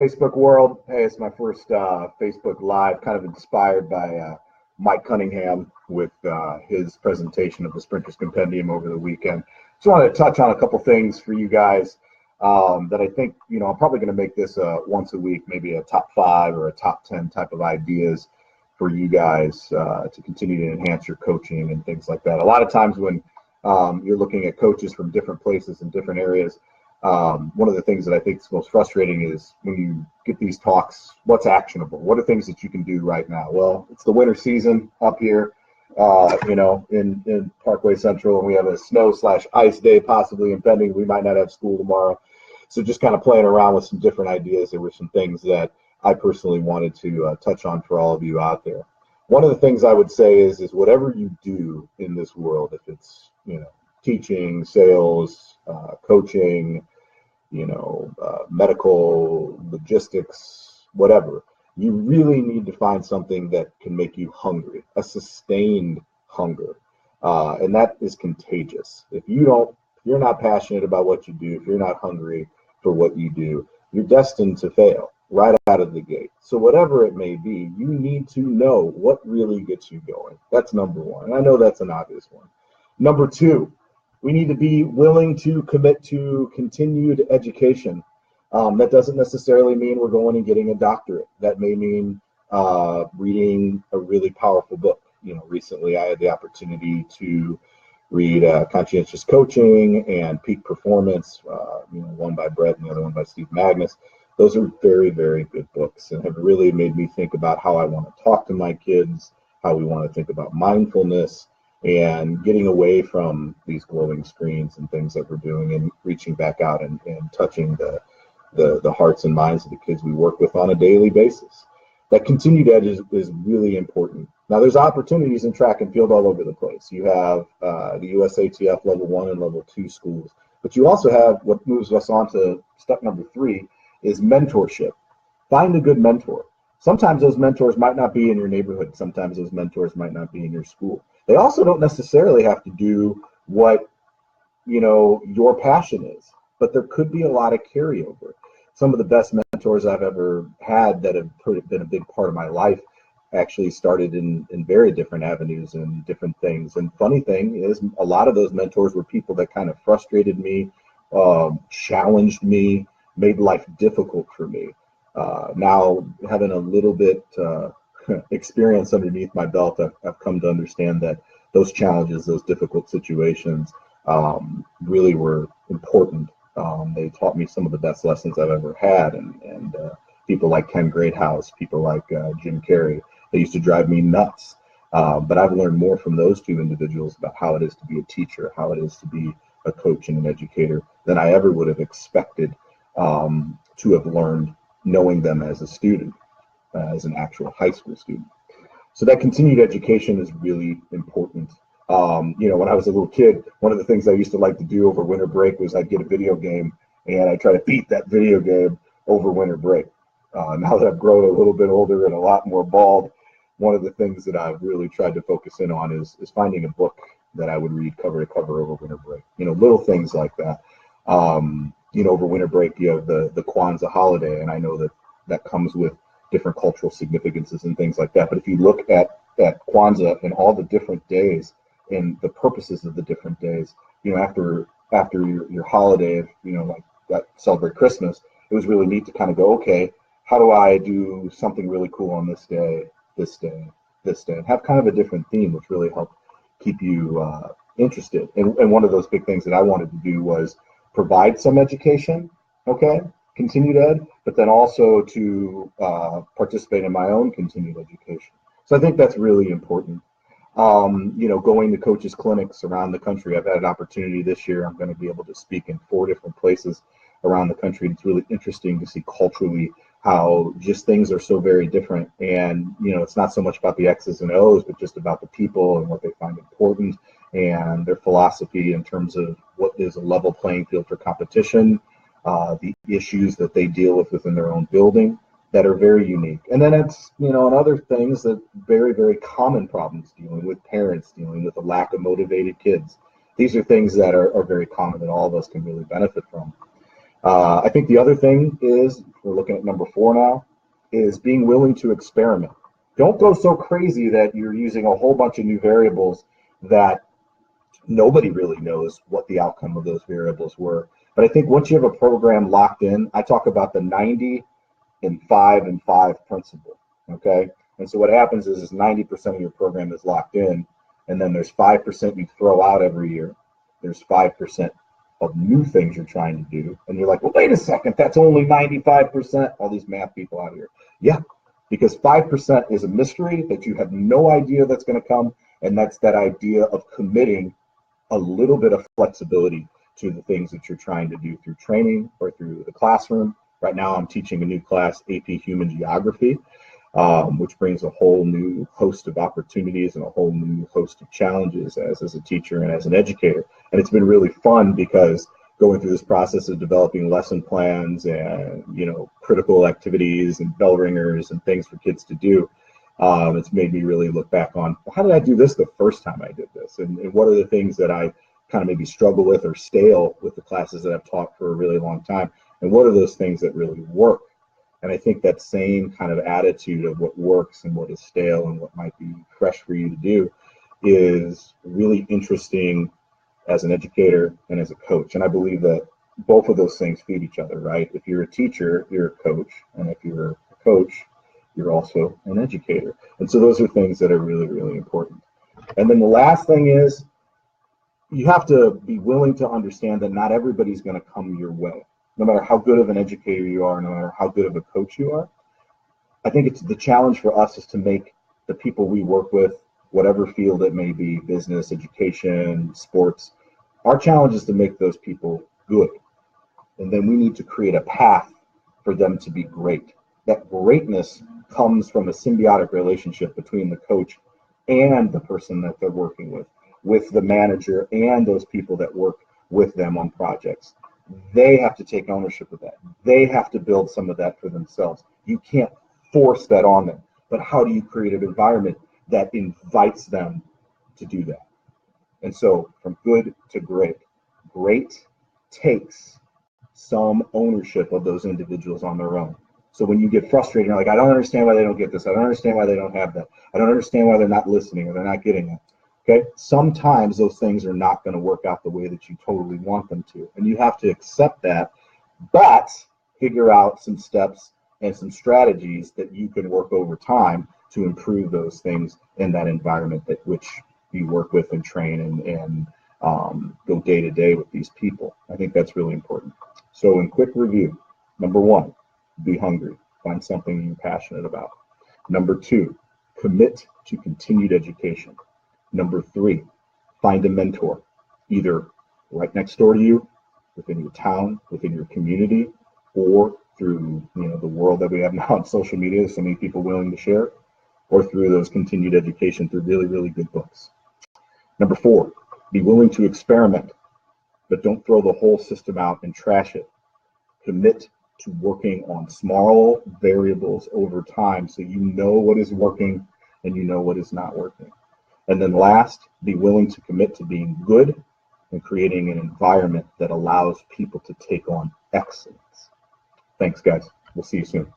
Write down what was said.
Facebook world. Hey, it's my first Facebook Live, kind of inspired by Mike Cunningham with his presentation of the Sprinters Compendium over the weekend. Just wanted to touch on a couple things for you guys that I think, I'm probably going to make this once a week, maybe a top 5 or a top 10 type of ideas for you guys to continue to enhance your coaching and things like that. A lot of times when you're looking at coaches from different places and different areas, one of the things that I think is most frustrating is when you get these talks, what's actionable? What are things that you can do right now? Well, it's the winter season up here, in Parkway Central, and we have a snow/ice day possibly impending. We might not have school tomorrow. So just kind of playing around with some different ideas. There were some things that I personally wanted to touch on for all of you out there. One of the things I would say is whatever you do in this world, if it's, teaching, sales, coaching, medical, logistics, whatever, you really need to find something that can make you hungry, a sustained hunger. And that is contagious. If you're not passionate about what you do, if you're not hungry for what you do, you're destined to fail right out of the gate. So whatever it may be, you need to know what really gets you going. That's number one. And I know that's an obvious one. Number two, we need to be willing to commit to continued education. That doesn't necessarily mean we're going and getting a doctorate. That may mean reading a really powerful book. Recently I had the opportunity to read Conscientious Coaching and Peak Performance, one by Brett and the other one by Steve Magnus. Those are very, very good books and have really made me think about how I want to talk to my kids, how we want to think about mindfulness, and getting away from these glowing screens and things that we're doing and reaching back out and touching the hearts and minds of the kids we work with on a daily basis. That continued ed is really important. Now, there's opportunities in track and field all over the place. You have the USATF level 1 and level 2 schools, but you also have what moves us on to step number 3 is mentorship. Find a good mentor. Sometimes those mentors might not be in your neighborhood. Sometimes those mentors might not be in your school. They also don't necessarily have to do what, your passion is, but there could be a lot of carryover. Some of the best mentors I've ever had that have been a big part of my life actually started in very different avenues and different things. And funny thing is, a lot of those mentors were people that kind of frustrated me, challenged me, made life difficult for me. Now, having a little bit experience underneath my belt, I've come to understand that those challenges, those difficult situations really were important. They taught me some of the best lessons I've ever had, and people like Ken Greathouse, people like Jim Carrey, they used to drive me nuts. But I've learned more from those two individuals about how it is to be a teacher, how it is to be a coach and an educator than I ever would have expected to have learned knowing them as a student, as an actual high school student. So that continued education is really important. When I was a little kid, one of the things I used to like to do over winter break was I'd get a video game and I'd try to beat that video game over winter break. Now that I've grown a little bit older and a lot more bald, one of the things that I've really tried to focus in on is finding a book that I would read cover to cover over winter break. Little things like that. Over winter break, you have the Kwanzaa holiday, and I know that comes with different cultural significances and things like that. But if you look at Kwanzaa and all the different days and the purposes of the different days, after your holiday, like that celebrate Christmas, it was really neat to kind of go, okay, how do I do something really cool on this day, and have kind of a different theme, which really helped keep you interested. And one of those big things that I wanted to do was provide some education, okay, continued ed, but then also to participate in my own continued education. So I think that's really important. Going to coaches clinics around the country. I've had an opportunity this year. I'm going to be able to speak in 4 different places around the country. It's really interesting to see culturally how just things are so very different. And, it's not so much about the X's and O's, but just about the people and what they find important and their philosophy in terms of what is a level playing field for competition, the issues that they deal with within their own building that are very unique. And then it's, and other things that very, very common problems dealing with parents, dealing with a lack of motivated kids. These are things that are very common that all of us can really benefit from. I think the other thing is, we're looking at number 4 now, is being willing to experiment. Don't go so crazy that you're using a whole bunch of new variables that nobody really knows what the outcome of those variables were. But I think once you have a program locked in, I talk about the 90 and 5 and 5 principle. Okay. And so what happens is 90% of your program is locked in, and then there's 5% you throw out every year. There's 5% of new things you're trying to do. And you're like, well, wait a second, that's only 95%. All these math people out here. Yeah, because 5% is a mystery that you have no idea that's going to come. And that's that idea of committing a little bit of flexibility to the things that you're trying to do through training or through the classroom. Right now, I'm teaching a new class, AP Human Geography, which brings a whole new host of opportunities and a whole new host of challenges as a teacher and as an educator. And it's been really fun because going through this process of developing lesson plans and, critical activities and bell ringers and things for kids to do, it's made me really look back on, how did I do this the first time I did this? And what are the things that I kind of maybe struggle with or stale with the classes that I've taught for a really long time? And what are those things that really work? And I think that same kind of attitude of what works and what is stale and what might be fresh for you to do is really interesting as an educator and as a coach. And I believe that both of those things feed each other, right? If you're a teacher, you're a coach. And if you're a coach, you're also an educator. And so those are things that are really, really important. And then the last thing is, you have to be willing to understand that not everybody's going to come your way. No matter how good of an educator you are, no matter how good of a coach you are, I think it's the challenge for us is to make the people we work with, whatever field it may be, business, education, sports, our challenge is to make those people good. And then we need to create a path for them to be great. That greatness comes from a symbiotic relationship between the coach and the person that they're working with the manager and those people that work with them on projects. They have to take ownership of that. They have to build some of that for themselves. You can't force that on them. But how do you create an environment that invites them to do that? And so from good to great, great takes some ownership of those individuals on their own. So when you get frustrated, you're like, I don't understand why they don't get this. I don't understand why they don't have that. I don't understand why they're not listening or they're not getting it. Okay, sometimes those things are not going to work out the way that you totally want them to. And you have to accept that, but figure out some steps and some strategies that you can work over time to improve those things in that environment that which you work with and train and go day to day with these people. I think that's really important. So in quick review, number 1, be hungry. Find something you're passionate about. Number 2, commit to continued education. Number 3, find a mentor, either right next door to you, within your town, within your community, or through the world that we have now on social media, there's so many people willing to share, or through those continued education through really, really good books. Number 4, be willing to experiment, but don't throw the whole system out and trash it. Commit to working on small variables over time so you know what is working and you know what is not working. And then last, be willing to commit to being good and creating an environment that allows people to take on excellence. Thanks, guys. We'll see you soon.